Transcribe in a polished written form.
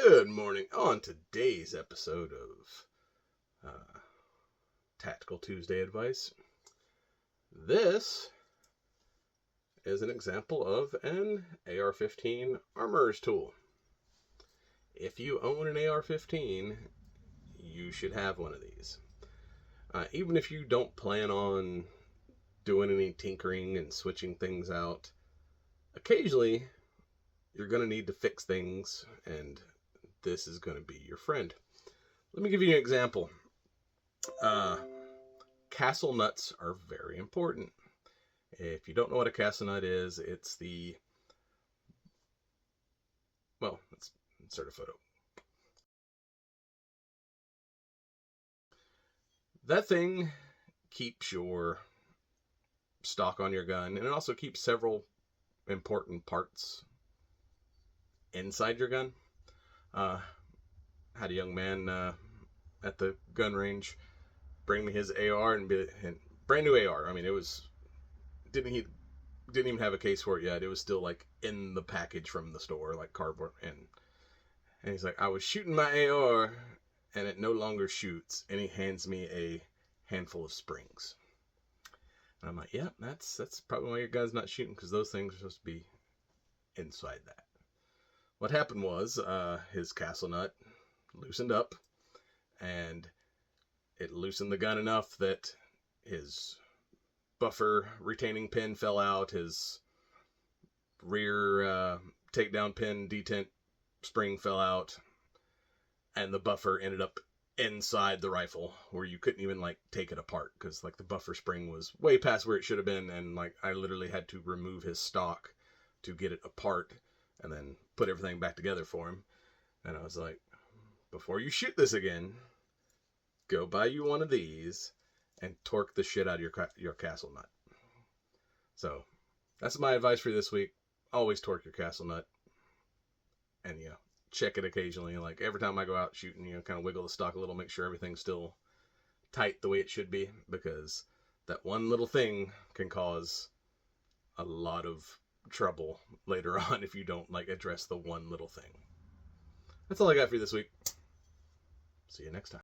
Good morning. On today's episode of Tactical Tuesday Advice, this is an example of an AR-15 armorer's tool. If you own an AR-15, you should have one of these. Even if you don't plan on doing any tinkering and switching things out, occasionally you're going to need to fix things, and this is going to be your friend. Let me give you an example. Castle nuts are very important. If you don't know what a castle nut is, it's the... Well, let's insert a photo. That thing keeps your stock on your gun, and it also keeps several important parts inside your gun. Had a young man at the gun range bring me his AR and brand new AR. I mean, it was didn't even have a case for it yet. It was still like in the package from the store, like cardboard. And he's like, I was shooting my AR and it no longer shoots. And he hands me a handful of springs. And I'm like, yeah, that's probably why your gun's not shooting, because those things are supposed to be inside that. What happened was his castle nut loosened up, and it loosened the gun enough that his buffer retaining pin fell out, his rear takedown pin detent spring fell out, and the buffer ended up inside the rifle where you couldn't even like take it apart, because like the buffer spring was way past where it should have been, and like I literally had to remove his stock to get it apart and then put everything back together for him. And I was like, before you shoot this again, go buy you one of these and torque the shit out of your castle nut. So that's my advice for you this week. Always torque your castle nut, and check it occasionally. Like every time I go out shooting, kind of wiggle the stock a little, make sure everything's still tight the way it should be, because that one little thing can cause a lot of trouble later on if you don't like address the one little thing. That's all I got for you this week. See you next time.